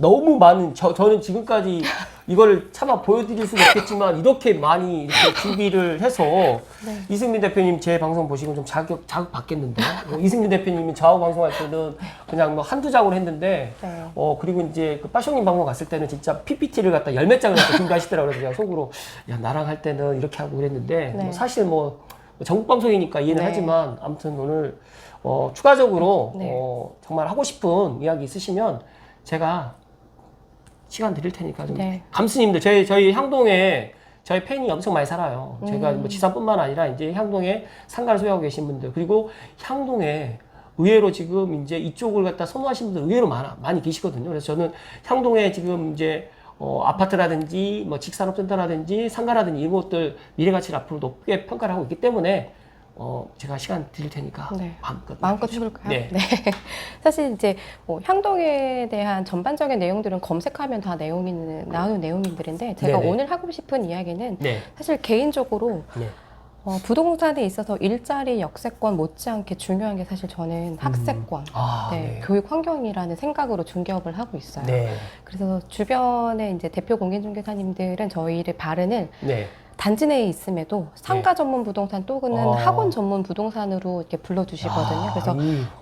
너무 많은 저는 지금까지 이걸 차마 보여드릴 수는 없겠지만 이렇게 많이 이렇게 준비를 해서 네. 이승민 대표님 제 방송 보시고 좀 자극 받겠는데 이승민 대표님이 좌우 방송할 때는 그냥 뭐 한두 장으로 했는데 네. 그리고 이제 그 빠숑님 방송 갔을 때는 진짜 PPT를 갖다 열 몇 장을 갖다 준비하시더라고요. 그래서 그냥 속으로 야 나랑 할 때는 이렇게 하고 그랬는데 네. 뭐 사실 뭐 전국 방송이니까 이해는 네. 하지만 아무튼 오늘 추가적으로 네. 정말 하고 싶은 이야기 있으시면 제가 시간 드릴 테니까 좀 네. 감스님들 저희 향동에 저희 팬이 엄청 많이 살아요. 제가 뭐 지산뿐만 아니라 이제 향동에 상가를 소유하고 계신 분들 그리고 향동에 의외로 지금 이제 이쪽을 갖다 선호하시는 분들 의외로 많이 계시거든요. 그래서 저는 향동에 지금 이제 아파트라든지 뭐 직산업센터라든지 상가라든지 이런 것들 미래 가치를 앞으로 높게 평가를 하고 있기 때문에 제가 시간 드릴 테니까 네. 마음껏 해볼까요? 네. 네. 사실 이제 뭐 향동에 대한 전반적인 내용들은 검색하면 다 나오는 내용들인데 제가 네네. 오늘 하고 싶은 이야기는 네. 사실 개인적으로 네. 부동산에 있어서 일자리 역세권 못지않게 중요한 게 사실 저는 학세권, 네. 교육 환경이라는 생각으로 중개업을 하고 있어요. 네. 그래서 주변에 이제 대표 공인중개사님들은 저희를 바른을 네. 단지 내에 있음에도 상가 전문 부동산 또는 학원 전문 부동산으로 이렇게 불러주시거든요. 그래서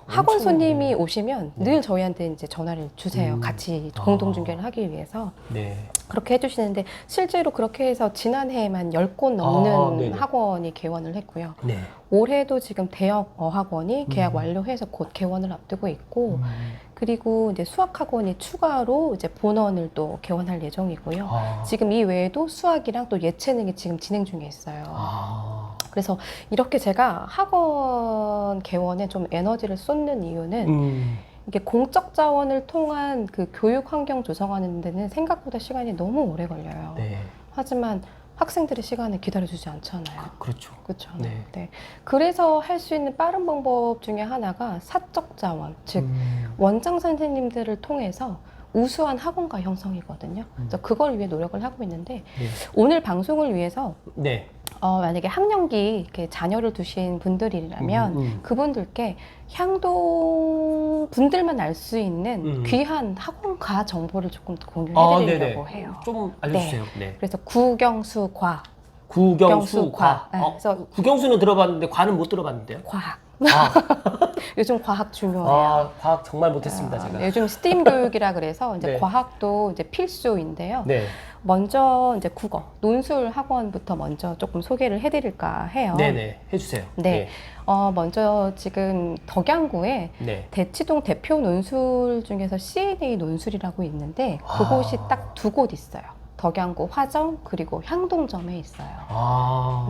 학원 손님이 오시면 늘 저희한테 이제 전화를 주세요. 같이 공동 중개를 하기 위해서. 네. 그렇게 해주시는데 실제로 그렇게 해서 지난해에만 10곳 넘는 학원이 개원을 했고요. 네. 올해도 지금 대형 어학원이 계약 완료해서 곧 개원을 앞두고 있고 그리고 이제 수학학원이 추가로 이제 본원을 또 개원할 예정이고요. 지금 이 외에도 수학이랑 또 예체능이 지금 진행 중에 있어요. 그래서 이렇게 제가 학원 개원에 좀 에너지를 쏟는 이유는 이게 공적 자원을 통한 그 교육 환경 조성하는 데는 생각보다 시간이 너무 오래 걸려요. 네. 하지만 학생들의 시간을 기다려주지 않잖아요. 그렇죠. 그렇죠. 네. 네. 그래서 할 수 있는 빠른 방법 중에 하나가 사적 자원, 즉 원장 선생님들을 통해서 우수한 학원가 형성이거든요. 그래서 그걸 위해 노력을 하고 있는데 네. 오늘 방송을 위해서 네. 만약에 학령기 이렇게 자녀를 두신 분들이라면 그분들께 향동 분들만 알 수 있는 귀한 학원가 정보를 조금 공유해드리려고 해요. 좀 알려주세요. 네. 네. 그래서 국영수과. 국영수과. 네. 그래서 국영수는 들어봤는데 과는 못 들어봤는데요. 과학. 요즘 과학 중요해요. 과학 정말 못했습니다, 제가. 요즘 스팀 교육이라 그래서 이제 네. 과학도 이제 필수인데요. 네. 먼저 이제 국어, 논술 학원부터 먼저 조금 소개를 해드릴까 해요. 네네, 해주세요. 네. 네. 먼저 지금 덕양구에 네. 대치동 대표 논술 중에서 CNA 논술이라고 있는데 그곳이 딱 2곳 있어요. 덕양구 화정 그리고 향동점에 있어요.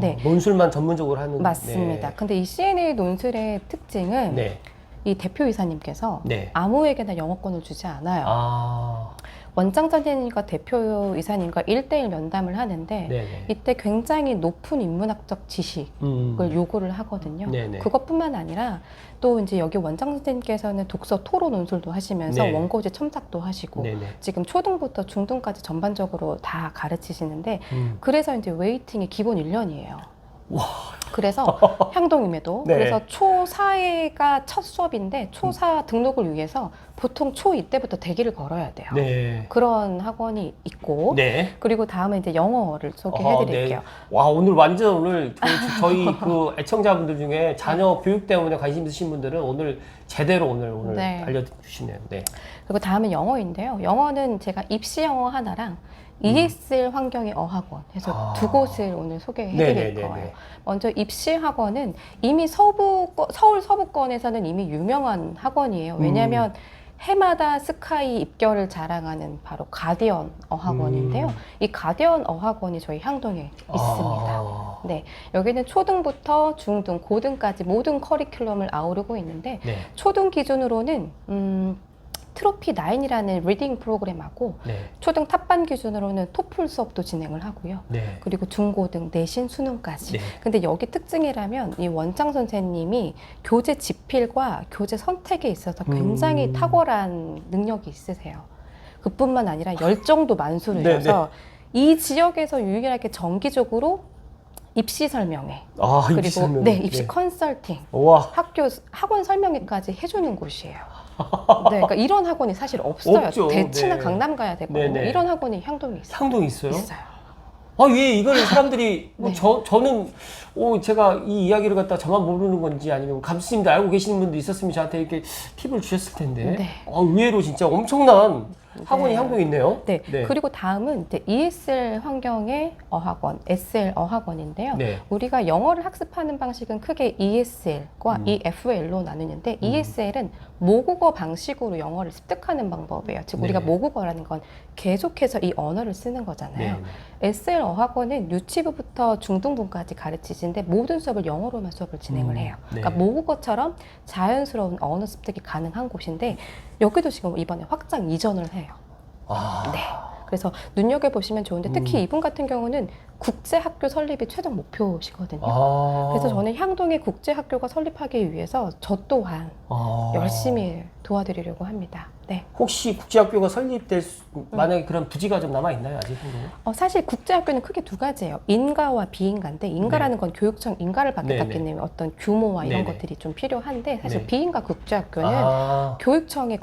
네. 논술만 전문적으로 하는. 맞습니다. 네. 근데 이 CNA 논술의 특징은 네. 이 대표이사님께서 네. 아무에게나 영어권을 주지 않아요. 원장 선생님과 대표이사님과 1대1 면담을 하는데 네네. 이때 굉장히 높은 인문학적 지식을 요구를 하거든요. 네네. 그것뿐만 아니라 또 이제 여기 원장 선생님께서는 독서 토론 논술도 하시면서 네네. 원고지 첨삭도 하시고 네네. 지금 초등부터 중등까지 전반적으로 다 가르치시는데 그래서 이제 웨이팅이 기본 1년이에요. 와. 그래서 향동임에도 네. 그래서 초4가 첫 수업인데 초4 등록을 위해서 보통 초2 때부터 대기를 걸어야 돼요. 네. 그런 학원이 있고 네. 그리고 다음에 이제 영어를 소개해드릴게요. 네. 와 오늘 완전 오늘 저희 그 애청자분들 중에 자녀 교육 때문에 관심 있으신 분들은 오늘 제대로 오늘 네. 알려주시네요. 네. 그리고 다음은 영어인데요. 영어는 제가 입시 영어 하나랑 ESL 환경의 어학원 해서 2곳을 오늘 소개해드릴 거예요. 먼저 입시 학원은 이미 서울 서부권에서는 이미 유명한 학원이에요. 왜냐하면 해마다 스카이 입결을 자랑하는 바로 가디언 어학원인데요. 이 가디언 어학원이 저희 향동에 있습니다. 네, 여기는 초등부터 중등, 고등까지 모든 커리큘럼을 아우르고 있는데 네. 초등 기준으로는 트로피 9이라는 리딩 프로그램하고 네. 초등 탑반 기준으로는 토플 수업도 진행을 하고요. 네. 그리고 중고등 내신 수능까지. 네. 근데 여기 특징이라면 이 원장 선생님이 교재 집필과 교재 선택에 있어서 굉장히 탁월한 능력이 있으세요. 그뿐만 아니라 열정도 만수르셔서 이 지역에서 유일하게 정기적으로 입시 설명회 그리고 입시 설명회. 네, 입시 컨설팅, 학원 설명회까지 해주는 곳이에요. 그러니까 이런 학원이 사실 없어요. 없죠. 대치나 네. 강남 가야 되거든요. 네네. 이런 학원이 향동에 있어요. 향동이 있어요? 있어요. 아, 왜 이거를 사람들이, 뭐 네. 저는, 제가 이 이야기를 갖다 저만 모르는 건지 아니면 감수님도 알고 계시는 분도 있었으면 저한테 이렇게 팁을 주셨을 텐데. 네. 의외로 진짜 엄청난 학원이 네. 향동에 있네요. 네. 그리고 다음은 이제 ESL 환경의 어학원, SL 어학원인데요. 네. 우리가 영어를 학습하는 방식은 크게 ESL과 EFL로 나누는데 ESL은 모국어 방식으로 영어를 습득하는 방법이에요. 즉 우리가 네. 모국어라는 건 계속해서 이 언어를 쓰는 거잖아요. 네. SL 어학원은 유치부부터 중등부까지 가르치시는데 모든 수업을 영어로만 수업을 진행을 해요. 네. 그러니까 모국어처럼 자연스러운 언어 습득이 가능한 곳인데 여기도 지금 이번에 확장 이전을 해요. 아. 네. 그래서 눈여겨보시면 좋은데 특히 이분 같은 경우는 국제학교 설립이 최종 목표시거든요. 그래서 저는 향동에 국제학교가 설립하기 위해서 저 또한 열심히 도와드리려고 합니다. 네. 혹시 국제학교가 설립될 만약에 그런 부지가 좀 남아있나요? 아직 향동에? 사실 국제학교는 크게 두 가지예요. 인가와 비인가인데 인가라는 건 교육청 인가를 받겠다 네네. 때문에 어떤 규모와 이런 네네. 것들이 좀 필요한데 사실 네. 비인가 국제학교는 교육청의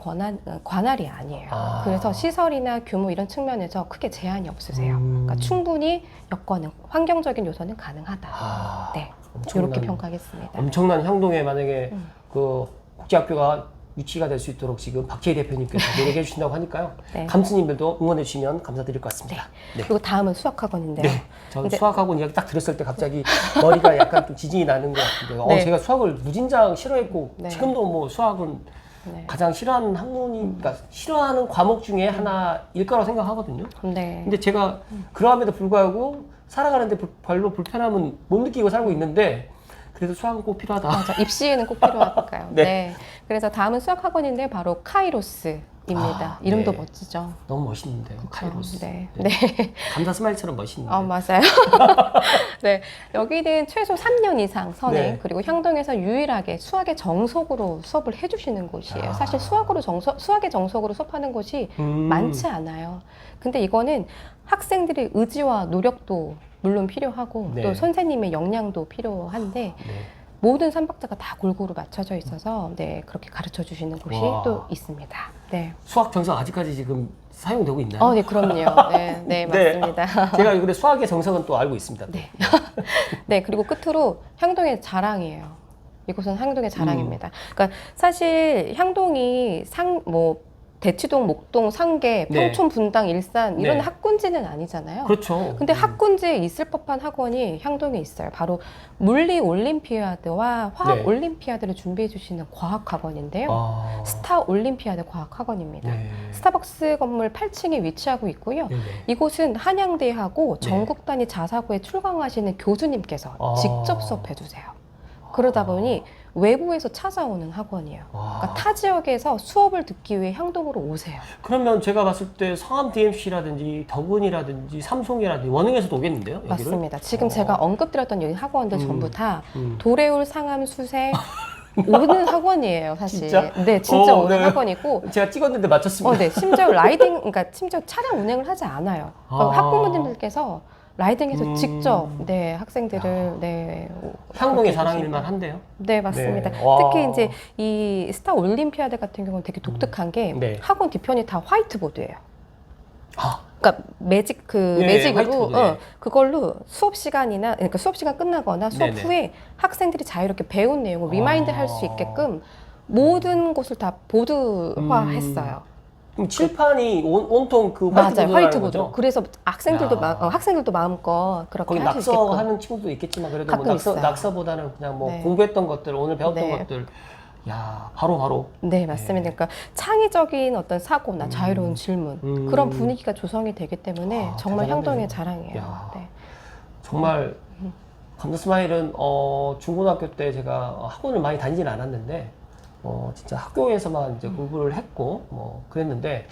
관할이 아니에요. 그래서 시설이나 규모 이런 측면에서 크게 제한이 없으세요. 그러니까 충분히 여건은 환경적인 요소는 가능하다. 네, 이렇게 평가하겠습니다. 엄청난 향동에 만약에 그 국제학교가 유치가 될 수 있도록 지금 박재희 대표님께서 노력해 주신다고 하니까요. 네. 감수님들도 응원해 주시면 감사드릴 것 같습니다. 네. 그리고 다음은 수학학원인데요. 네. 저는 이제- 수학학원 이야기 딱 들었을 때 갑자기 머리가 약간 좀 지진이 나는 것 같은데요. 네. 제가 수학을 무진장 싫어했고 네. 지금도 뭐 수학은 네. 가장 싫어하는 학문이, 그러니까 싫어하는 과목 중에 하나일 거라고 생각하거든요. 네. 근데 제가 그러함에도 불구하고 살아가는데 별로 불편함은 못 느끼고 살고 있는데 그래도 수학은 꼭 필요하다. 맞아. 입시에는 꼭 필요하니까요. 네. 네. 그래서 다음은 수학학원인데 바로 카이로스입니다. 이름도 네. 멋지죠. 너무 멋있는데요. 카이로스. 네. 네. 네. 감자 스마일처럼 멋있는데. 맞아요. 네. 여기는 최소 3년 이상 선행, 네. 그리고 향동에서 유일하게 수학의 정석으로 수업을 해주시는 곳이에요. 사실 수학의 정석으로 수업하는 곳이 많지 않아요. 근데 이거는 학생들의 의지와 노력도 물론 필요하고 네. 또 선생님의 역량도 필요한데 네. 모든 삼박자가 다 골고루 맞춰져 있어서 네, 그렇게 가르쳐 주시는 곳이 와. 또 있습니다. 네. 수학 정석 아직까지 지금 사용되고 있나요? 네, 그럼요. 네, 네, 맞습니다. 제가 근데 수학의 정석은 또 알고 있습니다. 네. 네, 그리고 끝으로 향동의 자랑이에요. 이곳은 향동의 자랑입니다. 그러니까 사실 향동이 대치동, 목동, 상계, 네. 평촌, 분당, 일산 이런 네. 학군지는 아니잖아요. 그렇죠. 근데 학군지에 있을 법한 학원이 향동에 있어요. 바로 물리 올림피아드와 화학 네. 올림피아드를 준비해 주시는 과학 학원인데요. 스타 올림피아드 과학 학원입니다. 네. 스타벅스 건물 8층에 위치하고 있고요. 네네. 이곳은 한양대하고 네. 전국 단위 자사고에 출강하시는 교수님께서 아. 직접 수업해 주세요. 그러다 보니 외부에서 찾아오는 학원이에요. 그러니까 타 지역에서 수업을 듣기 위해 향동으로 오세요. 그러면 제가 봤을 때 성암 DMC라든지 덕은이라든지 삼성이라든지 원흥에서도 오겠는데요? 여기를? 맞습니다. 지금 제가 언급드렸던 여기 학원들 전부 다 음. 도래울, 상암, 수세 오는 학원이에요, 사실. 진짜? 네, 진짜 오는 네. 학원이고. 제가 찍었는데 맞췄습니다. 네, 심지어 그러니까 심지어 차량 운행을 하지 않아요. 그러니까 학부모님들께서 라이딩해서 직접 네, 학생들을 네, 향동의 그렇게 자랑일만 한데요. 네, 맞습니다. 네. 와. 특히 이제 이 스타 올림피아드 같은 경우는 되게 독특한 게 네. 학원 뒤편이 다 화이트보드예요. 아. 그러니까 네, 매직으로 화이트보드, 네. 그걸로 수업 시간이나 그러니까 수업 시간 끝나거나 수업 네네. 후에 학생들이 자유롭게 배운 내용을 리마인드 할 수 있게끔 모든 곳을 다 보드화했어요. 그럼 칠판이 온통 그 맞아요, 화이트보드라는 화이트보드. 거죠? 그래서 학생들도 야. 학생들도 마음껏 그렇게 거기 할 수 있게끔. 낙서하는 친구도 있겠지만 그래도 뭐 가끔 있어요. 낙서보다는 그냥 뭐 네. 공부했던 것들, 오늘 배웠던 네. 것들, 야 바로 네, 맞습니다. 그러니까 창의적인 어떤 사고나 자유로운 질문 그런 분위기가 조성이 되기 때문에 정말 대단하네요. 향동의 자랑이에요. 야. 네. 정말 감자 스마일은 중고등학교 때 제가 학원을 많이 다니진 않았는데 진짜 학교에서만 이제 공부를 했고 뭐 그랬는데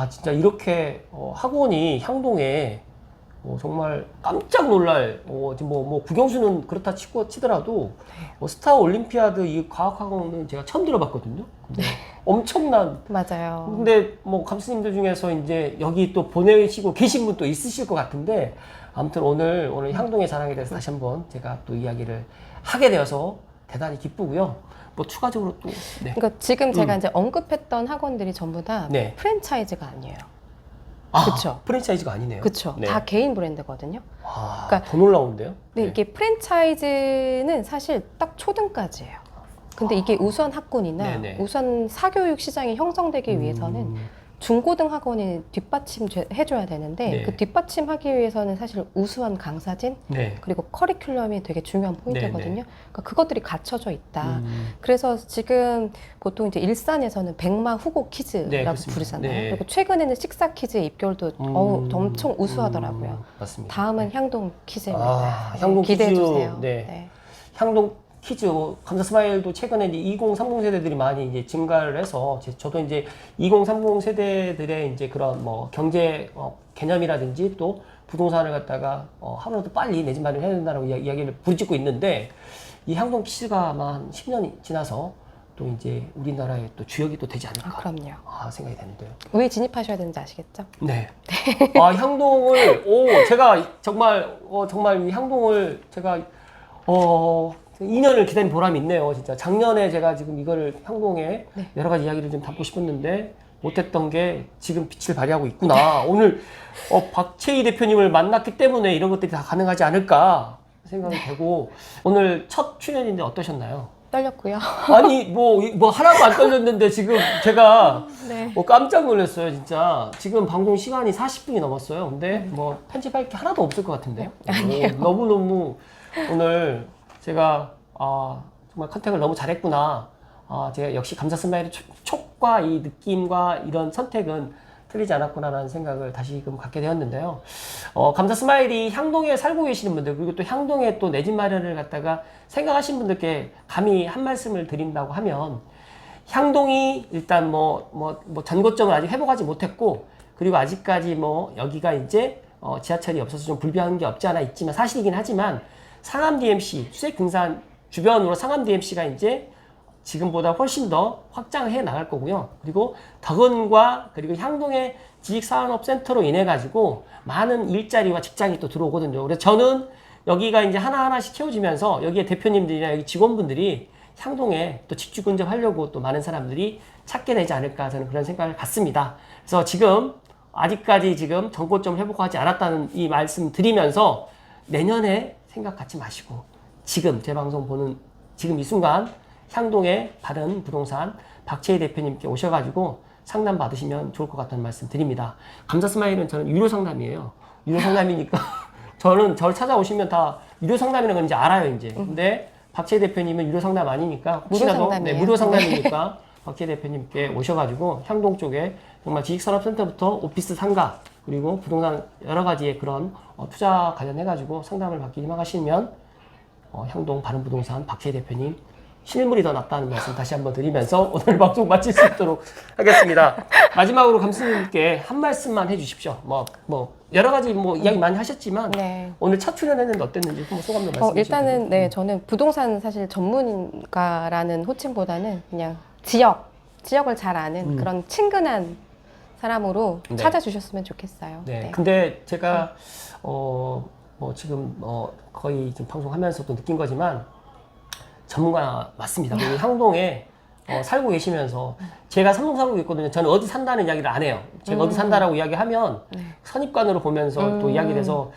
진짜 이렇게 학원이 향동에 정말 깜짝 놀랄 지금 뭐 국영수는 그렇다 치더라도 스타 올림피아드 이 과학학원은 제가 처음 들어봤거든요. 근데 엄청난 맞아요. 근데 뭐 감수님들 중에서 이제 여기 또 보내시고 계신 분 또 있으실 것 같은데 아무튼 오늘 향동의 자랑에 대해서 다시 한번 제가 또 이야기를 하게 되어서 대단히 기쁘고요. 뭐 추가적으로 또 네. 그러니까 지금 제가 이제 언급했던 학원들이 전부 다 네. 프랜차이즈가 아니에요. 아, 그쵸? 프랜차이즈가 아니네요. 그렇죠. 네. 다 개인 브랜드거든요. 아, 그러니까 더 놀라운데요? 네, 네. 이게 프랜차이즈는 사실 딱 초등까지예요. 근데 이게 우선 학군이나 네네. 우선 사교육 시장이 형성되기 위해서는 중고등 학원이 뒷받침 해줘야 되는데 네. 그 뒷받침하기 위해서는 사실 우수한 강사진 네. 그리고 커리큘럼이 되게 중요한 포인트거든요. 네네. 그러니까 그것들이 갖춰져 있다. 그래서 지금 보통 이제 일산에서는 백마 후고 퀴즈라고 네, 그렇습니다. 부르잖아요. 네. 그리고 최근에는 식사 퀴즈 입결도 엄청 우수하더라고요. 맞습니다. 다음은 네. 향동 퀴즈입니다. 아, 향동 기대해 퀴즈. 주세요. 네. 향동 퀴즈, 감자 스마일도 최근에 이제 20, 30 세대들이 많이 이제 증가를 해서 저도 이제 20, 30 세대들의 이제 그런 뭐 경제 개념이라든지 또 부동산을 갖다가 하루라도 빨리 내 집 마련해야 된다라고 이야기를 부르짖고 있는데 이 향동 퀴즈가 아마 한 10년이 지나서 또 이제 우리나라의 또 주역이 또 되지 않을까. 그럼요. 생각이 되는데요. 왜 진입하셔야 되는지 아시겠죠? 네. 향동을, 제가 정말 이 향동을 제가, 2년을 기다린 보람이 있네요, 진짜. 작년에 제가 지금 이거를 향동에 네. 여러 가지 이야기를 좀 담고 싶었는데, 못했던 게 지금 빛을 발휘하고 있구나. 오늘, 박채희 대표님을 만났기 때문에 이런 것들이 다 가능하지 않을까 생각이 되고, 오늘 첫 출연인데 어떠셨나요? 떨렸고요. 아니, 뭐 하나도 안 떨렸는데 지금 제가 네. 깜짝 놀랐어요, 진짜. 지금 방송 시간이 40분이 넘었어요. 근데 뭐 편집할 게 하나도 없을 것 같은데요. 아니에요. 너무너무 오늘 제가 정말 컨택을 너무 잘했구나. 제가 역시 감자 스마일의 촉과 이 느낌과 이런 선택은 틀리지 않았구나라는 생각을 다시금 갖게 되었는데요. 감자 스마일이 향동에 살고 계시는 분들, 그리고 또 향동에 또 내 집 마련을 갖다가 생각하시는 분들께 감히 한 말씀을 드린다고 하면, 향동이 일단 전고점을 아직 회복하지 못했고, 그리고 아직까지 여기가 이제 지하철이 없어서 좀 불편한 게 없지 않아 있지만, 사실이긴 하지만, 상암 DMC, 수액-등산 주변으로 상암 DMC가 이제 지금보다 훨씬 더 확장해 나갈 거고요. 그리고 덕은과 그리고 향동의 지식산업센터로 인해 가지고 많은 일자리와 직장이 또 들어오거든요. 그래서 저는 여기가 이제 하나하나씩 채워지면서 여기에 대표님들이나 여기 직원분들이 향동에 또 직주 근접하려고 또 많은 사람들이 찾게 되지 않을까 저는 그런 생각을 갖습니다. 그래서 지금 아직까지 지금 전고점을 회복하지 않았다는 이 말씀 드리면서 내년에 생각 갖지 마시고 지금 제 방송 보는 지금 이 순간 향동의 바른 부동산 박채희 대표님께 오셔가지고 상담 받으시면 좋을 것 같다는 말씀 드립니다. 감자 스마일은 저는 유료 상담이에요. 유료 상담이니까 저는 저를 찾아오시면 다 유료 상담이라는 건 이제 알아요, 이제. 근데 박채희 대표님은 유료 상담 아니니까 혹시라도 무료 상담이니까 박채희 대표님께 오셔가지고 향동 쪽에 정말 지식산업센터부터 오피스 상가 그리고 부동산 여러 가지의 그런 투자 관련해가지고 상담을 받기 희망하시면 향동 바른부동산 박채희 대표님 실물이 더 낫다는 말씀 다시 한번 드리면서 오늘 방송 마칠 수 있도록 하겠습니다. 마지막으로 감독님께 한 말씀만 해주십시오. 여러 가지 이야기 많이 하셨지만 네. 오늘 첫 출연했는데 어땠는지 한번 소감도 말씀해 주시죠. 일단은 네, 저는 부동산 사실 전문가라는 호칭보다는 그냥 지역을 잘 아는 그런 친근한 사람으로 네. 찾아주셨으면 좋겠어요. 네. 네. 근데 제가 지금 거의 지금 방송하면서도 느낀 거지만 전문가 맞습니다. 그리고 향동에 살고 계시면서 제가 삼동 살고 있거든요. 저는 어디 산다는 이야기를 안 해요. 제가 어디 산다라고 이야기하면 선입관으로 보면서 또 이야기를 해서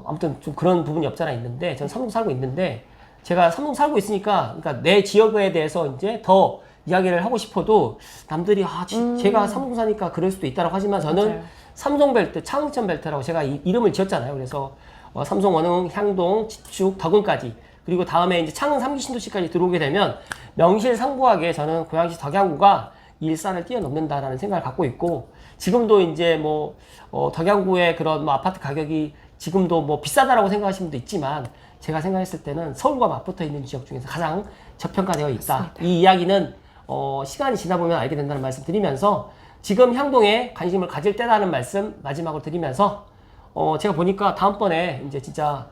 아무튼 좀 그런 부분이 없잖아 있는데 저는 삼동 살고 있는데 제가 삼동 살고 있으니까 그러니까 내 지역에 대해서 이제 더 이야기를 하고 싶어도 남들이 제가 삼동 사니까 그럴 수도 있다고 하지만 저는 맞아요. 삼성벨트, 창천 벨트라고 제가 이름을 지었잖아요. 그래서 삼성, 원흥, 향동, 지축, 덕은까지 그리고 다음에 이제 창흥 3기 신도시까지 들어오게 되면 명실상부하게 저는 고양시 덕양구가 일산을 뛰어넘는다라는 생각을 갖고 있고 지금도 이제 덕양구의 그런 아파트 가격이 지금도 비싸다라고 생각하시는 분도 있지만 제가 생각했을 때는 서울과 맞붙어 있는 지역 중에서 가장 저평가되어 있다. 맞습니다. 이 이야기는 시간이 지나 보면 알게 된다는 말씀 드리면서 지금 향동에 관심을 가질 때라는 말씀 마지막으로 드리면서 제가 보니까 다음번에 이제 진짜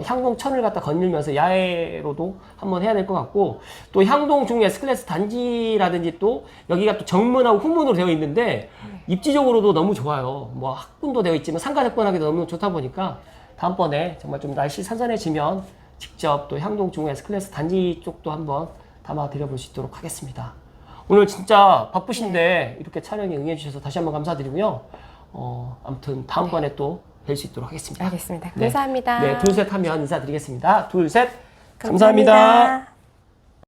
향동천을 갖다 거닐면서 야외로도 한번 해야 될 것 같고 또 향동 중 S클래스 단지라든지 또 여기가 또 정문하고 후문으로 되어 있는데 입지적으로도 너무 좋아요. 학군도 되어 있지만 상가 접근하기도 너무 좋다 보니까 다음번에 정말 좀 날씨 선선해지면 직접 또 향동 중흥 S클래스 단지 쪽도 한번 담아 드려볼 수 있도록 하겠습니다. 오늘 진짜 바쁘신데 이렇게 촬영에 응해 주셔서 다시 한번 감사드리고요. 아무튼 다음번에 또 뵐 수 있도록 하겠습니다. 알겠습니다. 감사합니다. 네, 둘 셋 하면 인사드리겠습니다. 둘 셋 감사합니다.